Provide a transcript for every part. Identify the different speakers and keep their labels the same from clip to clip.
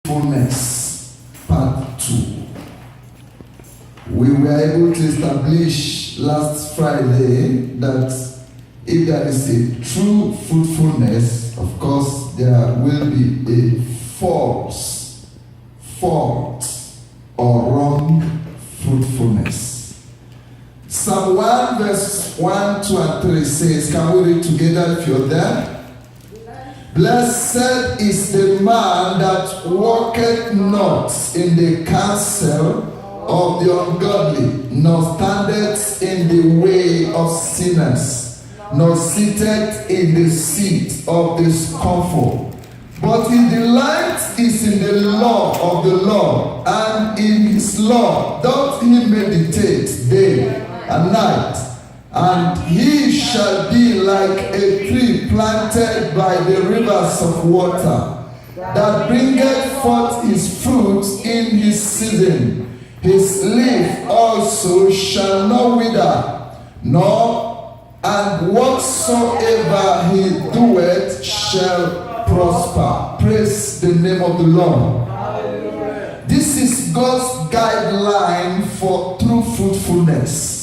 Speaker 1: fruitfulness, part 2. We were able to establish last Friday that if there is a true fruitfulness, of course, there will be a false or wrong fruitfulness. Psalm 1 verse 1, 2, and 3 says, can we read together if you're there? Blessed is the man that walketh not in the counsel of the ungodly, nor standeth in the way of sinners, nor sitteth in the seat of the scornful. But his delight is in the law of the Lord, and in his law doth he meditate day and night. And he shall be like a tree planted by the rivers of water, that bringeth forth his fruit in his season. His leaf also shall not wither, and whatsoever he doeth shall prosper. Praise the name of the Lord. Hallelujah. This is God's guideline for true fruitfulness.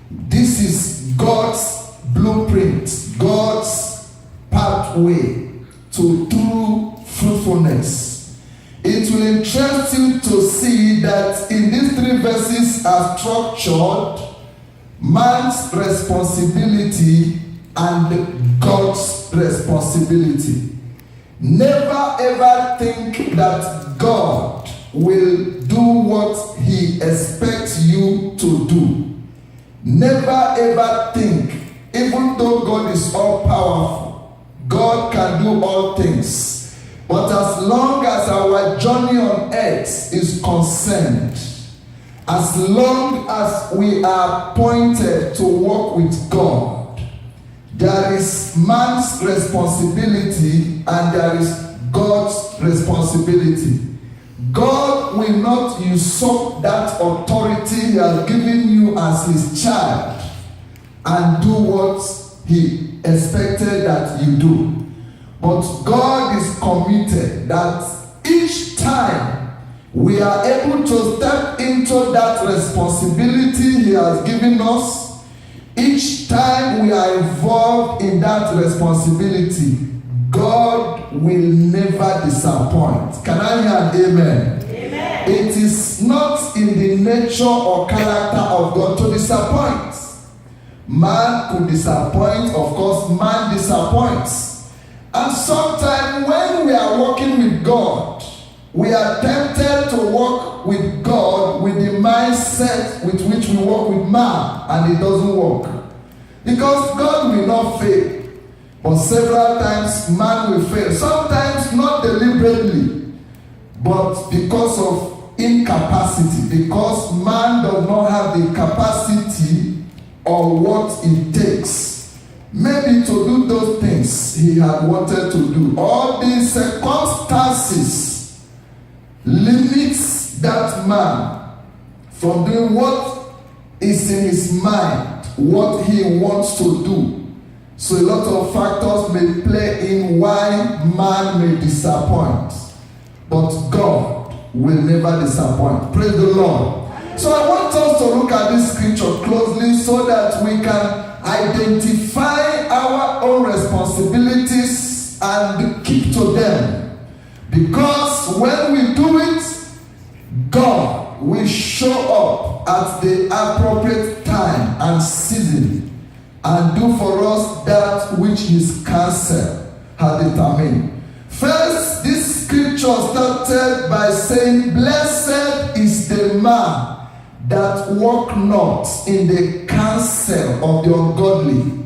Speaker 1: This is God's blueprint, God's pathway to true fruitfulness. It will interest you to see that in these 3 verses are structured man's responsibility and God's responsibility. Never ever think that God will do what he expects you to do. Never ever think, even though God is all powerful, God can do all things. But as long as our journey on earth is concerned, as long as we are appointed to walk with God, there is man's responsibility and there is God's responsibility. God will not usurp that authority he has given you as his child and do what he expected that you do. But God is committed that each time we are able to step into that responsibility he has given us, each time we are involved in that responsibility, God will never disappoint. Can I hear an amen? Amen. It is not in the nature or character of God to disappoint. Man could disappoint, of course, man disappoints. And sometimes when we are walking with God, we are tempted to walk with God with the mindset with which we walk with man, and it doesn't work. Because God will not fail. But several times man will fail. Sometimes not deliberately, but because of incapacity. Because man does not have the capacity or what it takes maybe to do those things he had wanted to do. All these circumstances limits that man from doing what is in his mind, what he wants to do. So a lot of factors may play in why man may disappoint. But God will never disappoint. Praise the Lord. So I want us to look at this scripture closely so that we can identify our own responsibilities and keep to them. Because when we do it, God will show up at the appropriate time and season and do for us that which his counsel had determined. First, this scripture started by saying, blessed is the man that walk not in the counsel of the ungodly.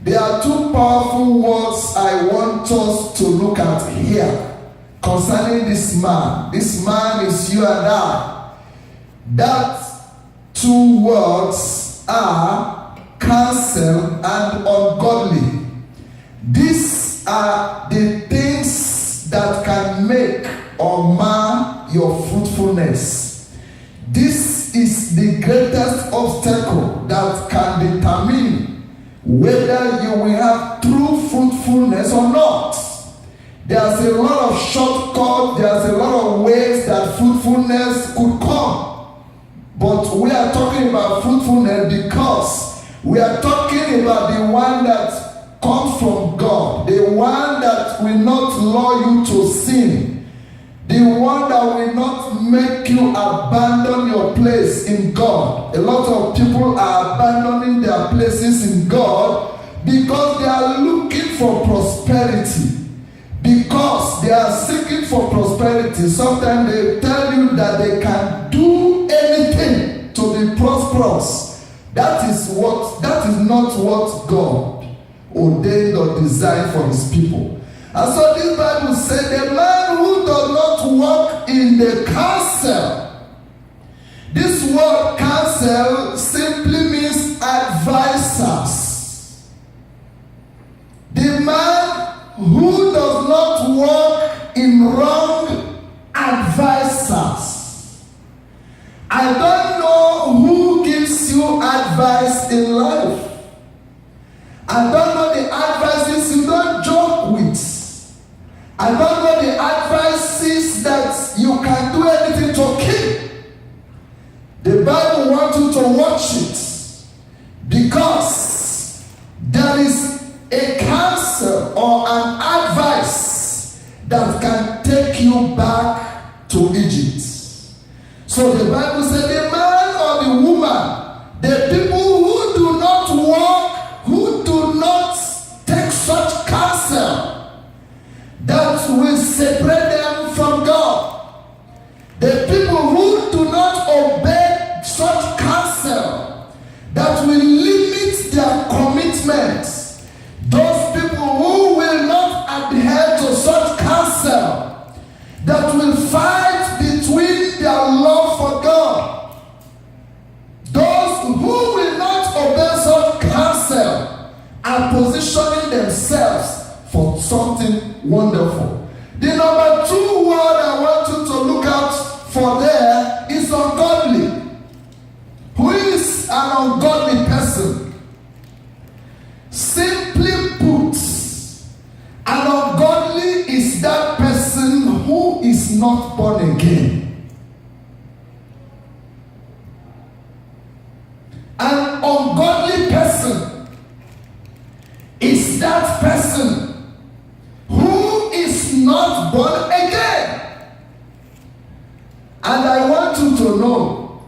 Speaker 1: There are 2 powerful words I want us to look at here concerning this man. This man is you and I. That 2 words are counsel and ungodly. These are the things that can make or mar your fruitfulness. This is the greatest obstacle that can determine whether you will have true fruitfulness or not. There's a lot of shortcuts, there's a lot of ways that fruitfulness could come. But we are talking about fruitfulness because we are talking about the one that comes from God, the one that will not lure you to sin, the one that will not make you abandon your place in God. A lot of people are abandoning their places in God because they are looking for prosperity. Because they are seeking for prosperity. Sometimes they tell you that they can do anything to be prosperous. That is not what God ordained or designed for his people. And so this Bible said, the man who does not walk in the counsel. This word counsel simply means advisors. The man who does not walk in wrong advisors. I don't know who gives you advice in life. I don't know the advices you don't joke with. I don't know the advices that you can do anything to keep. The Bible wants you to watch it because there is a counsel or an advice that can take you back to Egypt. So the Bible said the man or the woman, the people who do not walk, who do not take such counsel that will separate them from God, the people who do not obey such counsel that will limit their commitments, those people who will not adhere to such counsel that will fight between their love for God, those who will not obey such counsel are positioning themselves for something wonderful. The number 2 word I want you to look out for there is ungodly. Who is an ungodly person? Simply put, an ungodly is that person who is not born again. An ungodly person is that person who is not born again. And I want you to know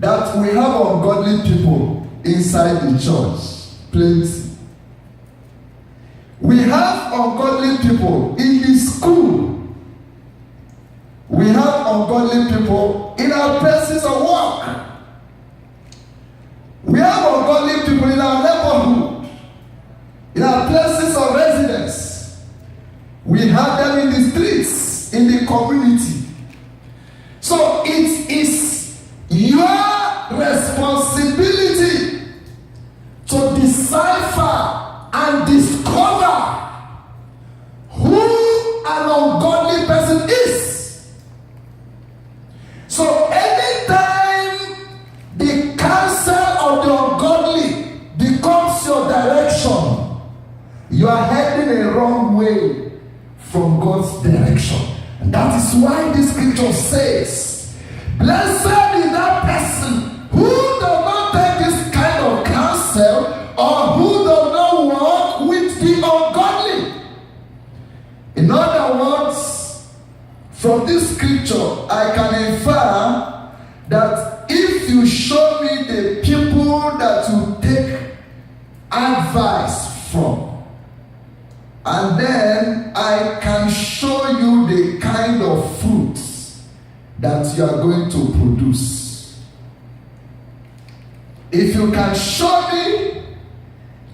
Speaker 1: that we have ungodly people inside the church. Plenty. We have ungodly people in the school. We have ungodly people in our places of work. We have ungodly people in our neighborhood, in our places of residence. We have them in the streets, in the community. So it is your responsibility to decipher and discover who an ungodly person is. So anytime the counsel of the ungodly becomes your direction, you are heading a wrong way from God's direction. And that is why the scripture says, blessed is that person who does not take this kind of counsel, or who does not walk with the ungodly. In other words, from this scripture, I can infer that if you show me the people that you take advice from, and then I can show you the kind of fruits that you are going to produce. If you can show me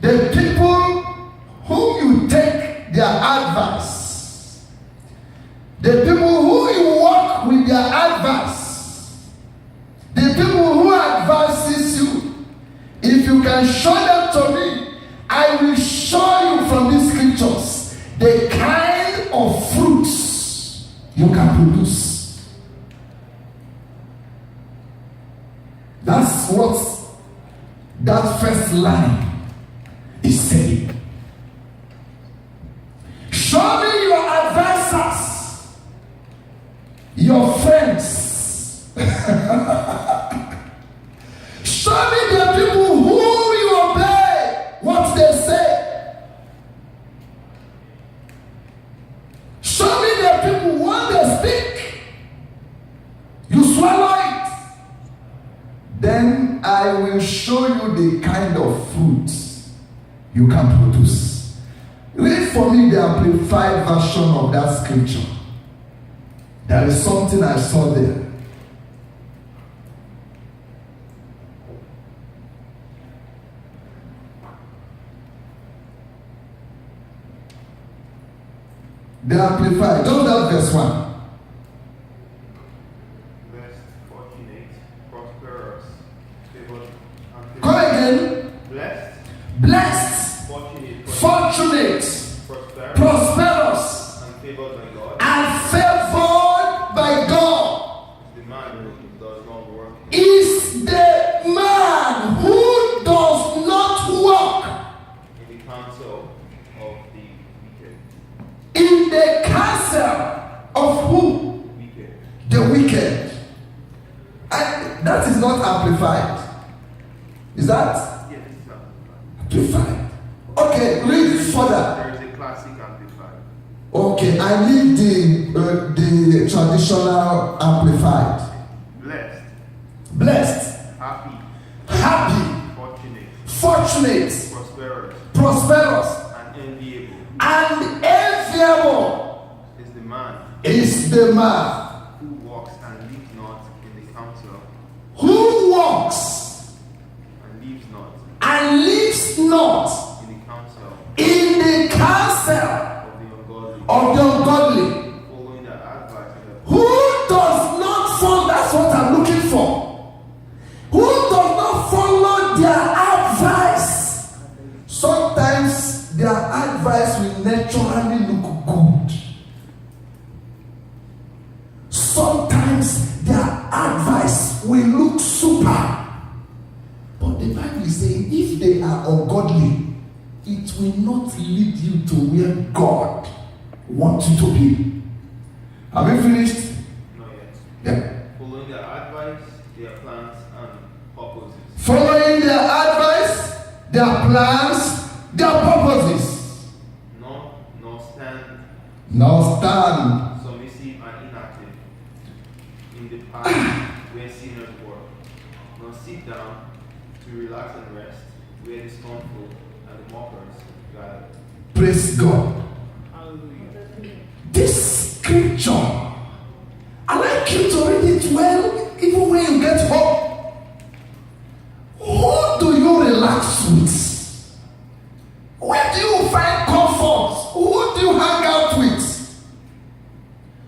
Speaker 1: the people whom you take their advice, the people who you work with their advice, the people who advises you, if you can show them to me, I will show you from these scriptures the kind of fruits you can produce. That's what that first line is saying. Show me your advice. your friends. Show me the people who you obey what they say. Show me the people when they speak, you swallow it. Then I will show you the kind of fruits you can produce. Read for me the amplified version of that scripture. There is something I saw there. The amplified, just that verse 1.
Speaker 2: Blessed, fortunate, prosperous, favored, and favored.
Speaker 1: Come again. Blessed, fortunate, prosperous,
Speaker 2: and favored by God.
Speaker 1: And favored by God.
Speaker 2: The man who does not work.
Speaker 1: Is the man who does not work
Speaker 2: In the counsel of the wicked.
Speaker 1: in the counsel of who?
Speaker 2: Wicked.
Speaker 1: The wicked. And that is not amplified. Is that
Speaker 2: Yes, it's not.
Speaker 1: amplified? Okay, read further.
Speaker 2: There is a classic amplified.
Speaker 1: Okay, I need the traditional amplified. Blessed, happy, fortunate, prosperous, and enviable is the man
Speaker 2: who walks and lives not in the counsel
Speaker 1: who walks
Speaker 2: and lives not
Speaker 1: and lives not
Speaker 2: in the counsel
Speaker 1: in the counsel of the ungodly,
Speaker 2: following the advice of
Speaker 1: who does not follow. That's what I'm looking for. Who does not follow their advice. Sometimes their advice will naturally look good. Sometimes their advice will look super. But the Bible is saying if they are ungodly, it will not lead you to where God wants you to be. Have you finished?
Speaker 2: not yet.
Speaker 1: Yeah.
Speaker 2: Following their advice, their plans and purposes.
Speaker 1: Following their advice, their plans, their purposes. Nor stand
Speaker 2: Submissive and inactive in the path where sinners work. Nor sit down to relax and rest where the scornful and the mockers gather.
Speaker 1: Praise God.
Speaker 2: Hallelujah.
Speaker 1: This scripture, I like you to read it well, even when you get home. Who do you relax with? Where do you find comfort? Who do you hang out with?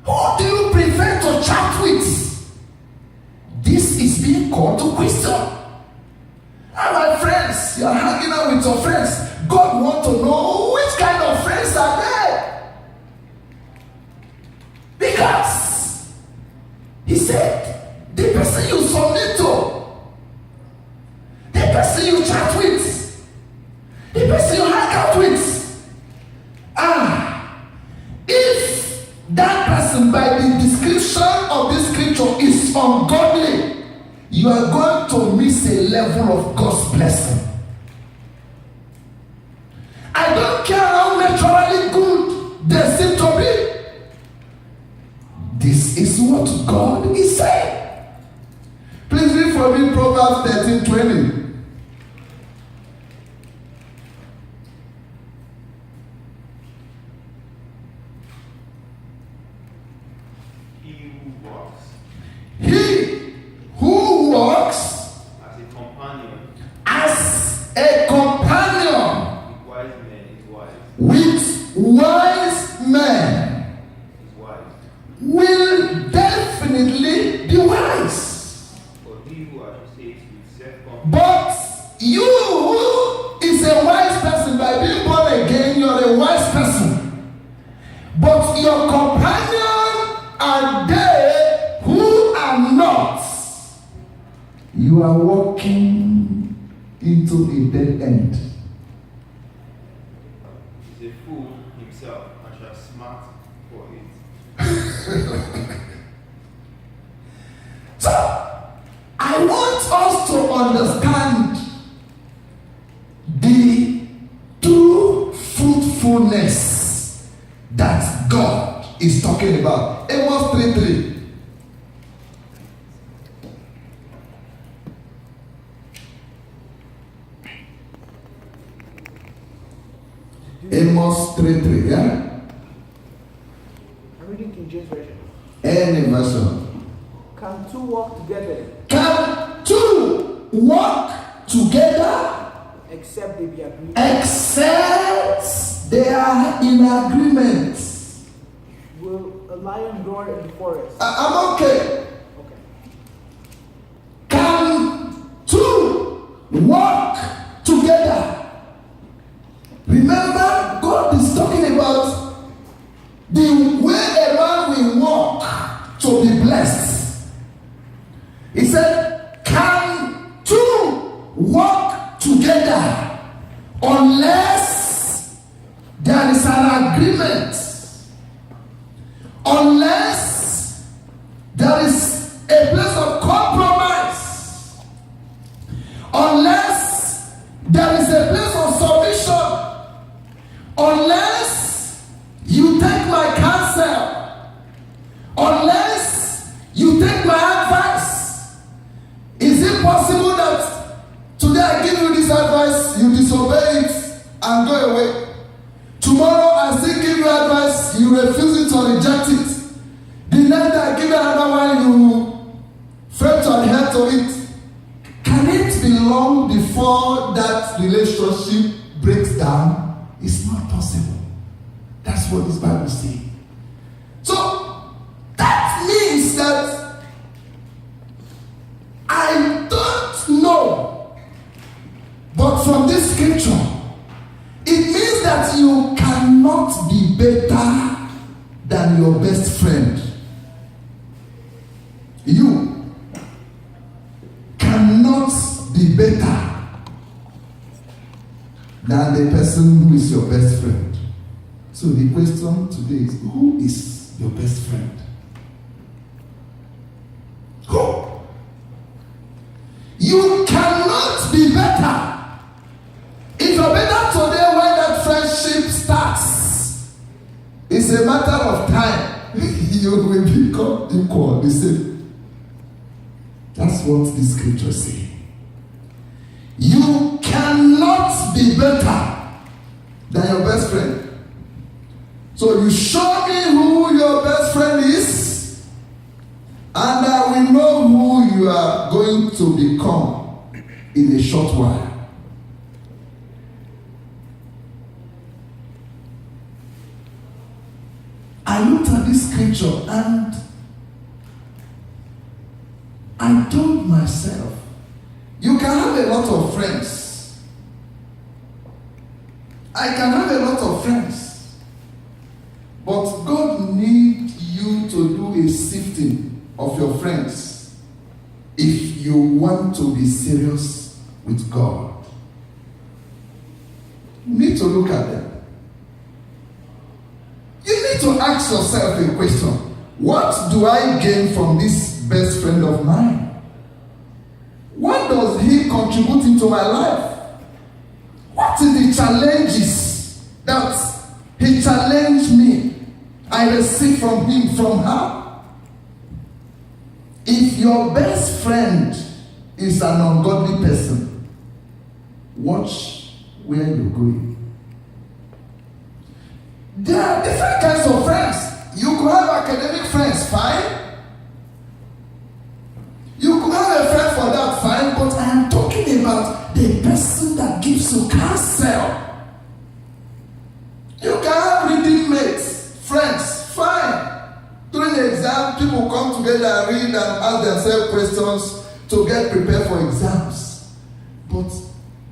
Speaker 1: Who do you prefer to chat with? This is being called to question. And my friends, you are hanging out with your friends. God wants to know which kind of friends are there. Because He said, the person you submit to, the person you chat with, the person you hang out with, if that person by the description of this scripture is ungodly, you are going to miss a level of God's blessing. I don't care how naturally good they seem to be. This is what God is saying. Please read for me Proverbs 13:20. He who walks as a companion with wise men will definitely be wise. But you who is a wise person, by being born again, you are a wise person. But your companion are they who are not. You are walking into a dead end.
Speaker 2: He's a fool himself and shall smart for it.
Speaker 1: understand the true fruitfulness that God is talking about. Amos 3:3. Amos 3:3, yeah?
Speaker 3: I'm reading King James Version.
Speaker 1: Any version.
Speaker 3: Can two walk together
Speaker 1: Can two walk together
Speaker 3: except they be agreed?
Speaker 1: except they are in agreement?
Speaker 3: Will a lion roar in the forest?
Speaker 1: I'm okay.
Speaker 3: Okay.
Speaker 1: Can two walk together? Remember, God is talking about the way a man will walk to be blessed. He said, can two walk together unless there is an agreement? Unless there is a place of compromise? Unless there is a place of submission? Unless you take my counsel? Unless you take my advice? Is it possible that today I give you this advice, you disobey it and go away? Tomorrow I still give you advice, you refuse it or reject it. The next day I give you another one, you fail to adhere to it. Can it be long before that relationship breaks down? It's not possible. That's what this Bible says. So that means that I don't know, but from this scripture, it means that you cannot be better than your best friend. You cannot be better than the person who is your best friend. So the question today is, who is your best friend? Who? You cannot be better. If you're better today when that friendship starts, it's a matter of time. You will become equal, the same. That's what the scripture says. You cannot be better than your best friend. So you show me who your best friend is, and I will know who you are going to become in a short while. I looked at this scripture and I told myself, you can have a lot of friends. I can have a lot of friends. But God needs you to do a sifting of your friends if you want to be serious with God. You need to look at them. You need to ask yourself a question. What do I gain from this best friend of mine? What does he contribute into my life? What are the challenges that he challenged me? I receive from him, from her. If your best friend is an ungodly person, watch where you're going. There are different kinds of friends. You could have academic friends, fine. You could have a friend for that, fine. But I am talking about the person that gives you counsel. You can have reading mates, friends, fine. During the exam, people come together and read and ask themselves questions to get prepared for exams. But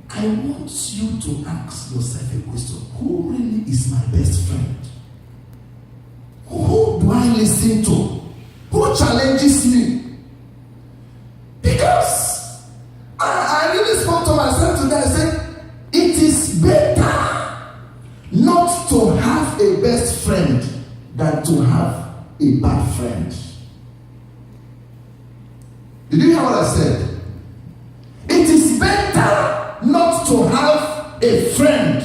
Speaker 1: I want you to ask yourself a question. Who really is my best friend? Who do I listen to? Who challenges me? Because I really spoke to myself today. I said, it is better not to have a best friend than to have a bad friend. Did you hear what I said? It a friend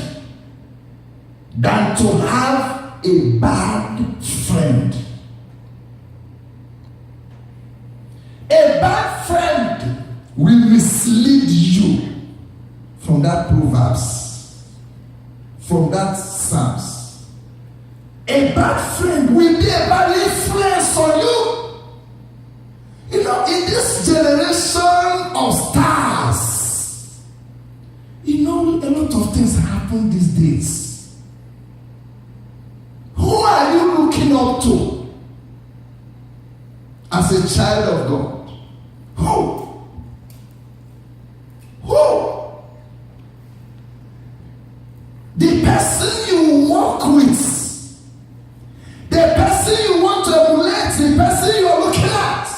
Speaker 1: than to have a bad friend. A bad friend will mislead you from that Proverbs, from that Psalms. A bad friend will be a bad influence on you. You know, in this generation of stars, you know, a lot of things happen these days. Who are you looking up to as a child of God? Who? The person you walk with, the person you want to emulate, the person you are looking at,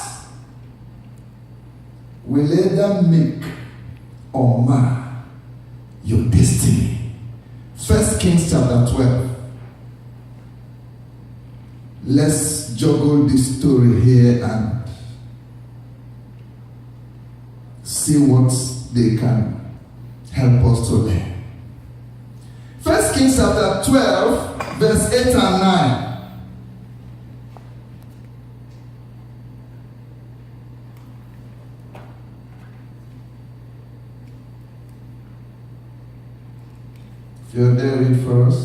Speaker 1: will either make or mar your destiny. 1 Kings chapter 12. Let's juggle this story here and see what they can help us to learn. 1 Kings chapter 12, verse 8 and 9. If you're there, read for us.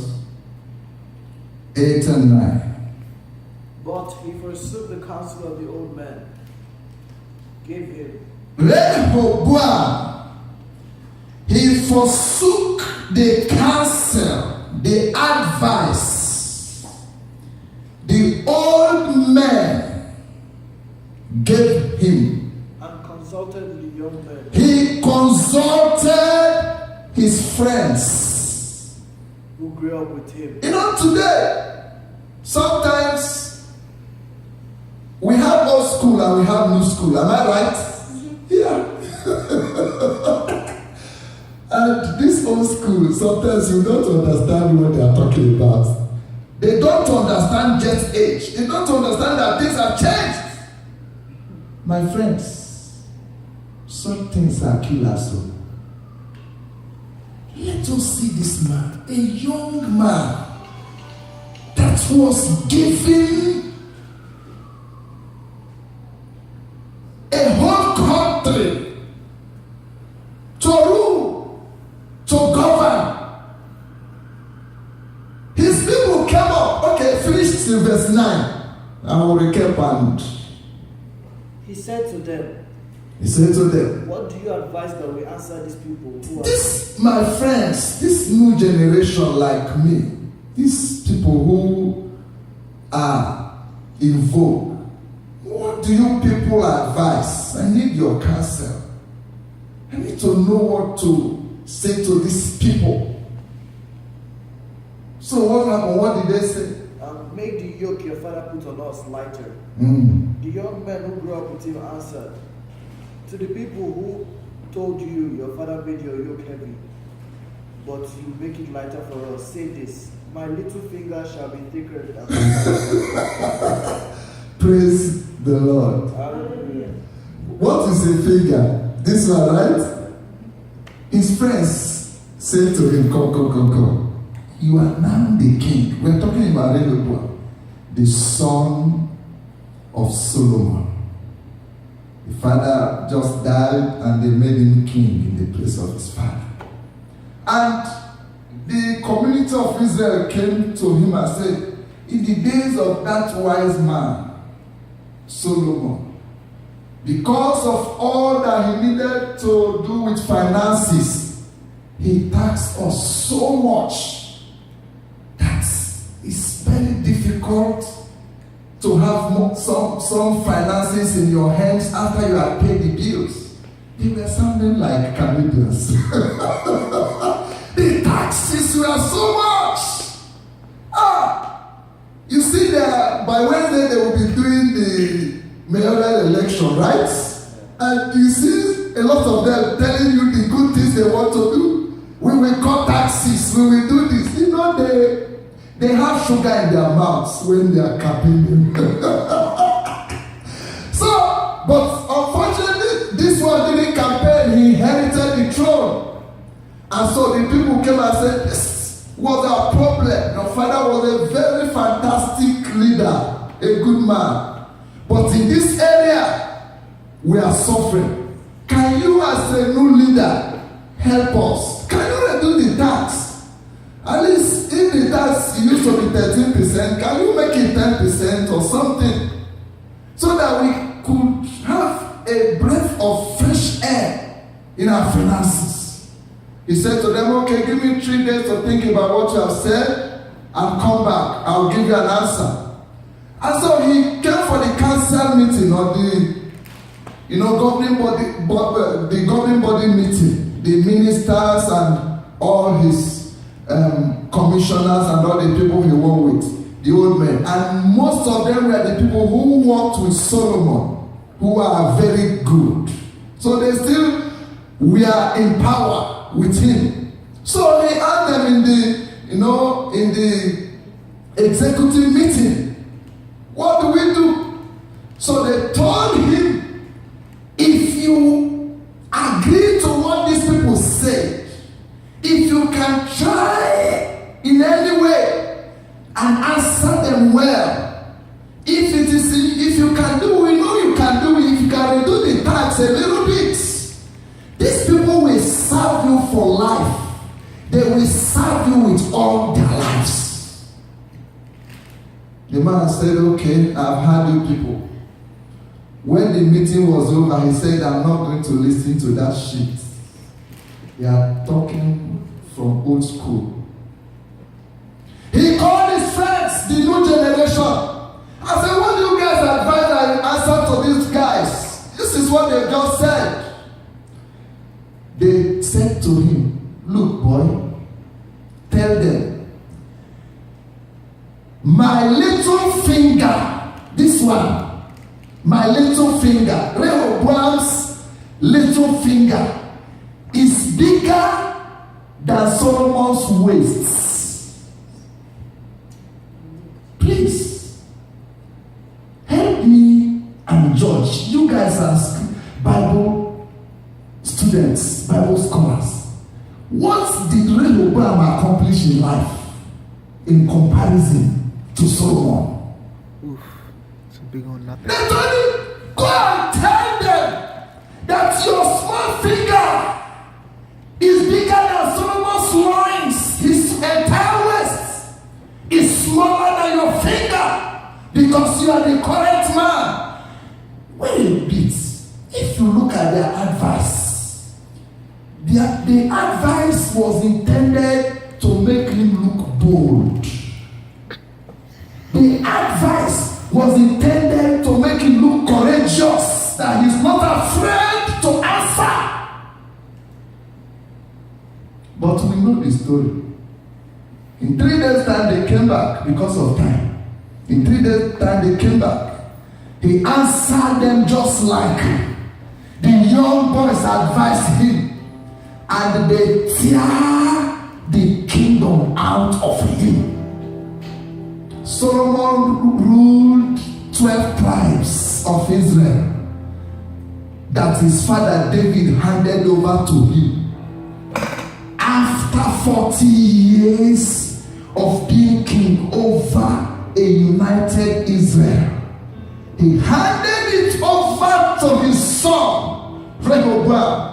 Speaker 1: 8 and 9.
Speaker 3: But he forsook the counsel of the old man, gave him.
Speaker 1: Rehoboam, he forsook the counsel, the advice the old man gave him.
Speaker 3: And consulted the young men.
Speaker 1: He consulted his friends
Speaker 3: who grew up with him.
Speaker 1: You know, today, sometimes we have old school and we have new school. Am I right? Yeah. And this old school, sometimes you don't understand what they are talking about. They don't understand just age. They don't understand that things have changed. My friends, some things are killers. So let us see this man, a young man that was given a whole country to rule, to govern. His people came up. Okay, finish in verse 9. I will recap and
Speaker 3: He said to them,
Speaker 1: what
Speaker 3: do you advise that we answer these people who are...
Speaker 1: This, my friends, this new generation like me, these people who are in vogue, what do you people advise? I need your counsel. I need to know what to say to these people. So what happened? What did they say?
Speaker 3: Make the yoke your father put on us lighter. The young men who grew up with him answered, to the people who told you your father made your yoke heavy, but you make it lighter for us, say this, my little finger shall be thicker than
Speaker 1: Praise the Lord.
Speaker 3: Hallelujah.
Speaker 1: What is a finger? This one, right? His friends said to him, come. You are now the king. We're talking about Rehoboam, the son of Solomon. The father just died and they made him king in the place of his father. And the community of Israel came to him and said, in the days of that wise man, Solomon, because of all that he needed to do with finances, he taxed us so much that it's very difficult to have some finances in your hands after you have paid the bills. They were sounding like Canadians. The taxes were so much. You see that by Wednesday they will be doing the mayoral election, right? And you see a lot of them telling you the good things they want to do. We will cut taxes, we will do this. You know, they have sugar in their mouths when they are campaigning. So, but unfortunately, this one didn't campaign. He inherited the throne. And so the people came and said, this was our problem. Your father was a very fantastic leader, a good man. But in this area, we are suffering. Can you, as a new leader, help us? Can you reduce the tax? At least if the tax used to be 13%, can you make it 10% or something? So that we could have a breath of fresh air in our finances. He said to them, okay, give me 3 days to think about what you have said and come back. I'll give you an answer. And so he came for the council meeting or the governing body meeting, the ministers and all his commissioners and all the people he worked with, the old men. And most of them were the people who worked with Solomon, who are very good. So they still were in power with him. So he had them in the executive meeting. What do we do? So they told him, if you agree to what these people say, if you can try in any way and answer them well, if you can do, we know you can do it, if you can reduce the tax a little bit, these people will serve you for life. They will serve you with all their lives. The man said, okay, I've heard you people. When the meeting was over, he said, I'm not going to listen to that shit. They are talking from old school. He called his friends, the new generation. I said, what do you guys advise and answer to these guys? This is what they just said. They said to him, look, boy, tell them, my little finger, this one, my little finger, Rehoboam's little finger is bigger than Solomon's waist. Please, help me and judge. You guys are Bible students, Bible scholars. What did Rehoboam accomplish in life in comparison to Solomon?
Speaker 4: Oof, it's a big on nothing.
Speaker 1: They told him, go and tell them that your small finger is bigger than Solomon's loins. His entire waist is smaller than your finger because you are the correct man. Wait a bit. If you look at their advice, the advice was intended to make him look bold. The advice was intended to make him look courageous, that he's not afraid to answer. But we know the story. In 3 days' time, they came back because of time. In 3 days' time, they came back. He answered them just like the young boys advised him. And they tear the kingdom out of him. Solomon ruled 12 tribes of Israel that his father David handed over to him. After 40 years of being king over a united Israel, he handed it over to his son Rehoboam.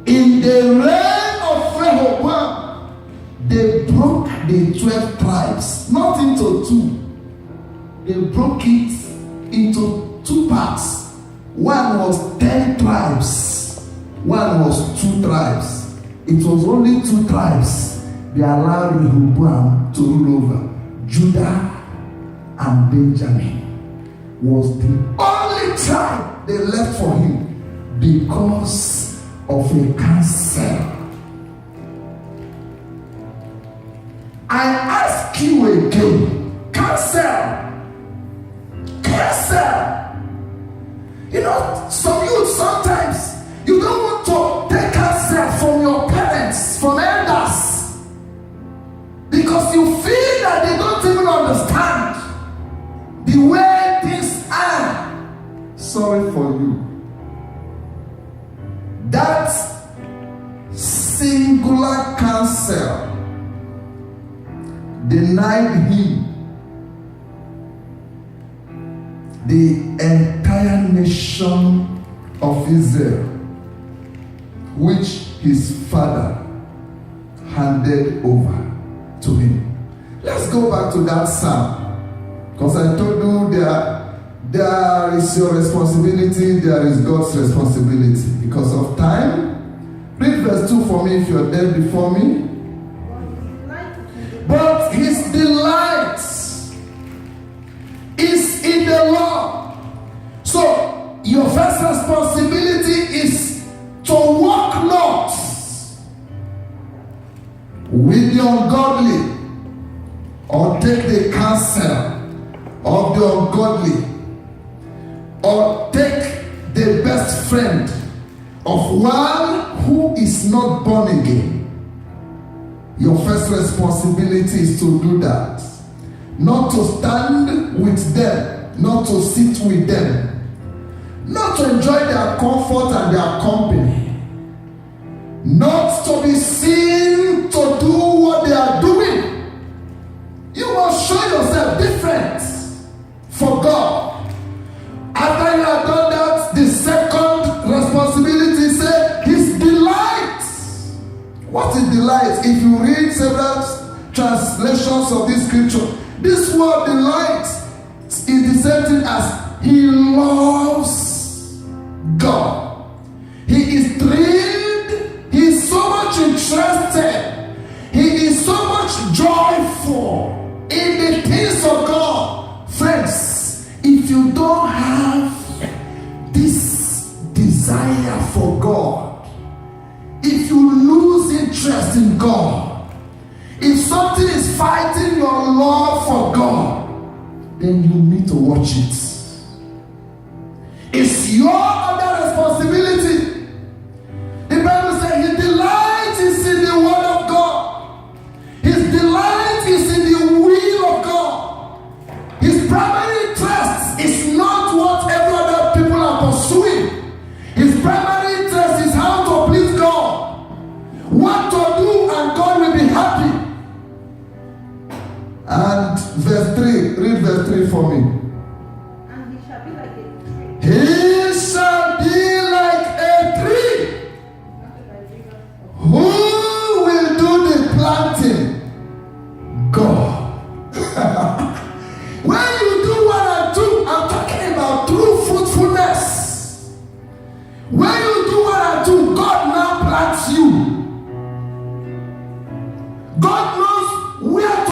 Speaker 1: In the reign of Rehoboam, they broke the 12 tribes, not into 2. They broke it into 2 parts. One was 10 tribes. One was 2 tribes. It was only 2 tribes they allowed Rehoboam to rule over. Judah and Benjamin was the only tribe they left for him because of a counsel. I ask you again, counsel. You know, some youth sometimes you don't want to take counsel from your parents, from elders, because you feel that they don't even understand the way things are. Sorry for you. That counsel, denied him, the entire nation of Israel, which his father handed over to him. Let's go back to that psalm, because I told you there is your responsibility, there is God's responsibility. Because of time, read verse 2 for me if you're there before me. But his delight is in the Lord. So your first responsibility is to walk not with the ungodly, or take the counsel of the ungodly, or take the best friend of one who is not born again. Your first responsibility is to do that. Not to stand with them, not to sit with them, not to enjoy their comfort and their company, not to be seen to do what they are doing. You must show yourself different for God. After you have done that, the second responsibility is his delight. What is delight? If you read several translations of this scripture, this word delight is the same thing as he loves God. He is thrilled. He is so much interested. He is so much joyful in the things of God. Friends, if you don't have this desire for God, if you lose interest in God, if something is fighting your love for God, then you need to watch it. It's your other responsibility. The Bible says his delight is in the word of God. His delight is in the will of God. His primary interest is not what every other people are pursuing. His primary interest is how to please God. What to do, and God will be happy. And verse 3, read verse 3 for me.
Speaker 5: And he shall be like a tree.
Speaker 1: He shall be like a tree. Who will do the planting? God. When you do what I do, I'm talking about true fruitfulness. When you do what I do, God now plants you. God